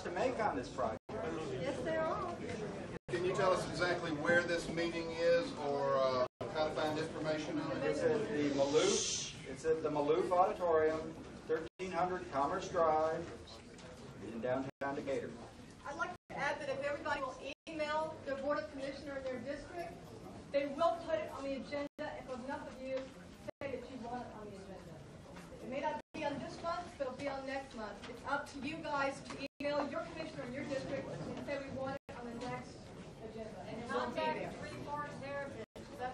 to make on this project. Yes, there are. Can you tell us exactly where this meeting is, or how to find information on it? It's at the Maloof. It's at the Maloof Auditorium, 1300 Commerce Drive, in downtown Decatur. I'd like to add that if everybody will email their Board of Commissioner in their district, they will put it on the agenda if enough of you say that you want it on the agenda. It may not be on this month, but it'll be on next month. It's up to you guys to email your commissioner in your district and say we want it on the next agenda. And it will be there.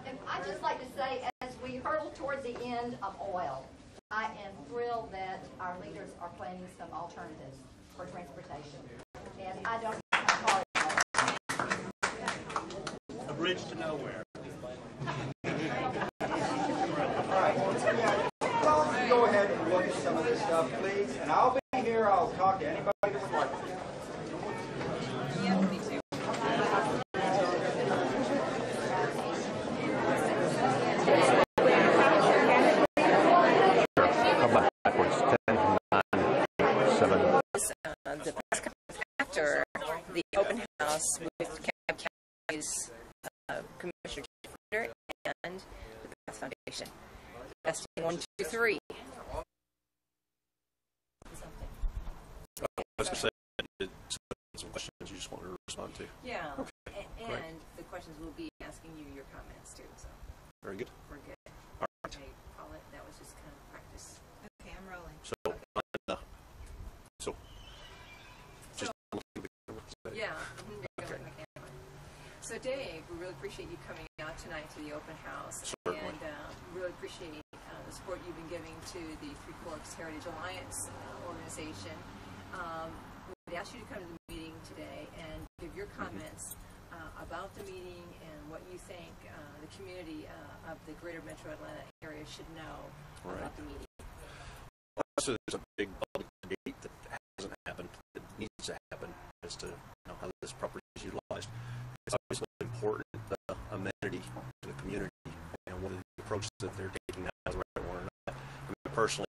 And I'd just like to say, as we hurtle towards the end of oil, I am thrilled that our leaders are planning some alternatives for transportation. And I don't know how far A bridge to nowhere. All right. Well, go ahead and look at some of this stuff, please. And I'll be here. I'll talk to anybody that would like to. Yeah, me too. The press conference after the open house with Cobb County's Commissioner Rader and the Path Foundation. Testing 1, 2, 3. I was going to say, some questions you just wanted to respond to. Yeah, Okay, and the questions will be asking you your comments too. So very good. we're good. All right. Okay, Paulette, that was just kind of practice. Okay, I'm rolling. So just Yeah. Okay. So Dave, we really appreciate you coming out tonight to the open house. Certainly. And really appreciate the support you've been giving to the Three Forks Heritage Alliance organization. We'd ask you to come to the meeting today and give your comments about the meeting and what you think the community of the greater Metro Atlanta area should know about the meeting. So there's a big public debate that hasn't happened, that needs to happen, as to how this property is utilized. It's obviously important, the amenity to the community, and whether the approach that they're taking now is the right one or not. I mean, personally,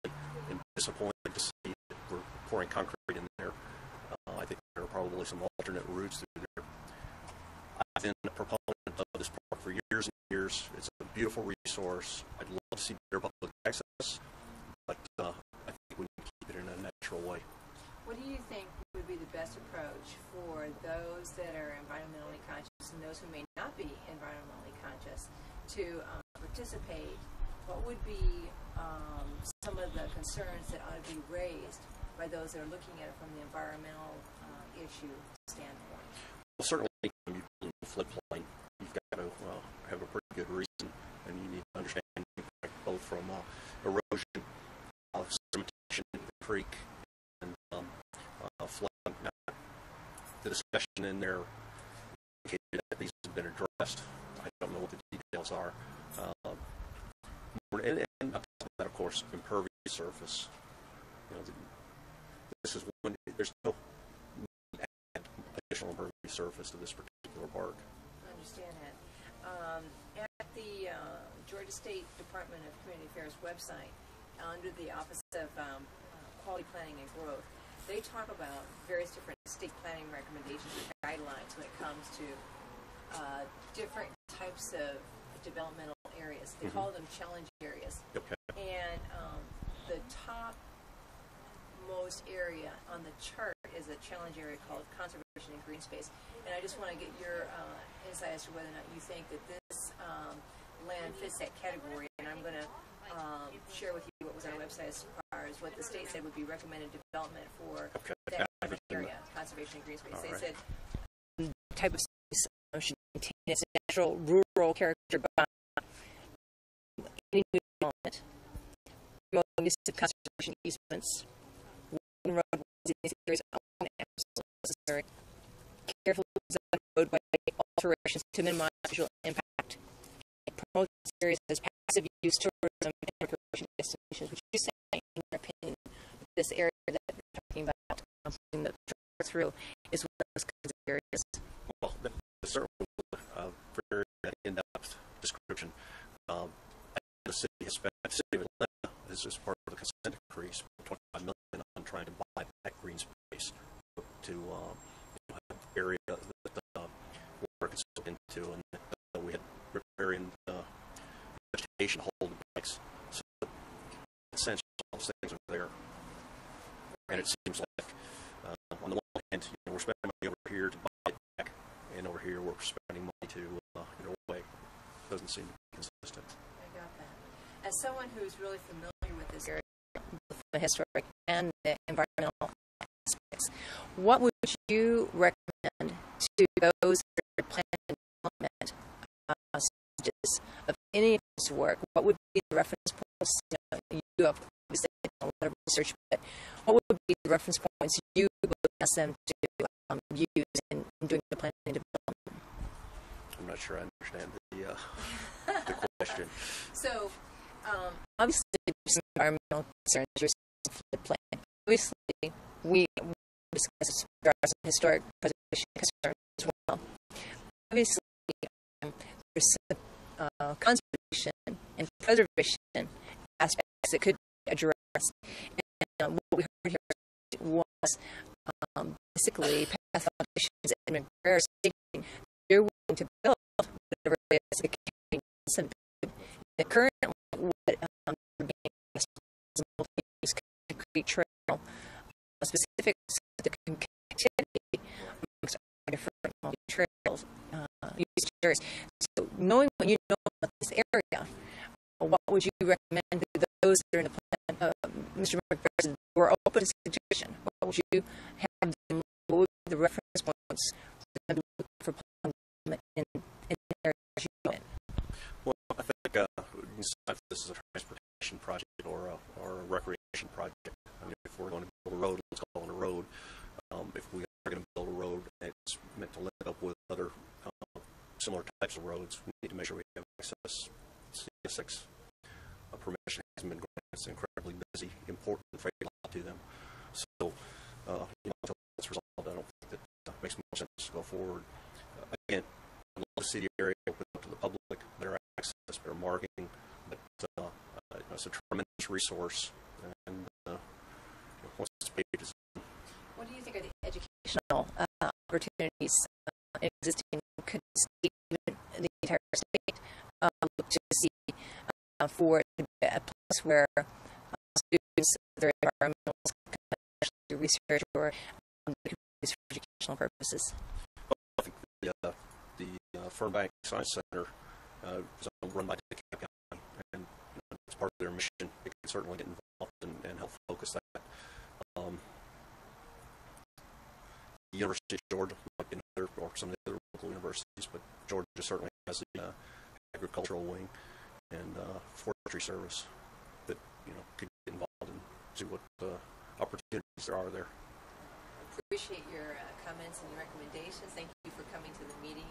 I'm disappointed to see that we're pouring concrete in there. I think there are probably some alternate routes through there. I've been a proponent of this park for years and years. It's a beautiful resource. I'd love to see better public access, but I think we need to keep it in a natural way. What do you think would be the best approach for those that are environmentally conscious and those who may not be environmentally conscious to participate? What would be some of the concerns that ought to be raised by those that are looking at it from the environmental issue standpoint? Well, certainly, when you build a floodplain, you've got to have a pretty good reason, and you need to understand the impact both from erosion, sedimentation in the creek, and flooding. Now, the discussion in there indicated that these have been addressed. I don't know what the details are. And on top of that, of course, impervious surface. This is when there's no additional impervious surface to this particular park. I understand that. At the Georgia State Department of Community Affairs website, under the Office of Quality Planning and Growth, they talk about various different state planning recommendations and guidelines when it comes to different types of developmental areas. They call them challenge areas. Okay. And the top most area on the chart is a challenge area called conservation and green space. And I just want to get your insight as to whether or not you think that this land fits that category. And I'm going to share with you what was on our website as far as what the state said would be recommended development for that area, conservation and green space. They said type of space should maintain its natural rural character by any new development, promoting use of conservation easements, roadways in these areas are absolutely necessary. Carefully design roadway alterations to minimize visual impact. And promote these areas as passive use tourism and recreation destinations. Would you say, in your opinion, this area that we're talking about, putting the truck through, is one of those kinds of areas? Well, that's certainly a very in-depth description. The city has spent, the city of Atlanta is as part of the consent decree, spent $25 million on trying to buy that green space to have area that water can soak into, and we had riparian vegetation hold the bikes. So essentially, all those things are there. And it seems like, on the one hand, we're spending money over here to buy it back, and over here we're spending money to get it away. Doesn't seem to be consistent. I got that. As someone who's really familiar with this area, both the historic and the environmental aspects, what would you recommend to those that are planning development stages of any of this work? What would be the reference points? You have obviously done a lot of research, but what would be the reference points you would ask them to use in doing the planning and development? I'm not sure I understand the question. So, obviously, there's environmental concerns. You're for the plan. Obviously, we discussed there are some historic preservation concerns as well. Obviously, there's some conservation and preservation aspects that could be addressed. And what we heard here was basically Path Foundations and McBrayer stating they're willing to build whatever it is the county wants them to. The current what is multi-use concrete trail specific to the connectivity amongst our different multi-trails use areas. So knowing what you know about this area, what would you recommend to those that are in the plan? Mr. McPherson, we're open to suggestion. What would you have them? What would be the reference points for plan development in the area you go in? Well, I think if this is a transportation project or a recreation project. I mean, if we're going to build a road, let's call it a road. If we are going to build a road and it's meant to link up with other similar types of roads, we need to make sure we have access. CS6 permission hasn't been granted. It's incredibly busy, important freight line to them. So, until that's resolved, I don't think that makes much sense to go forward. Again, I'd love to see the area open up to the public, better access, better marketing, but it's a tremendous resource. And once it's paid, it's what do you think are the educational opportunities existing? Could even the entire state look to see for a place where students, their environmentalists can actually do research or use for educational purposes? Well, I think the Fernbank Science Center is run by DeKalb County, and it's part of their mission. They can certainly get involved and help focus that. The University of Georgia might be another, or some of the other local universities, but Georgia certainly has the agricultural wing and forestry service that could get involved and see what opportunities there are there. Appreciate your comments and your recommendations. Thank you for coming to the meeting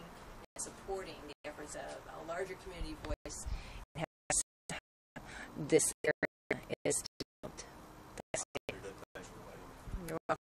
and supporting the efforts of a larger community voice and how this area is developed. Thanks. You're welcome.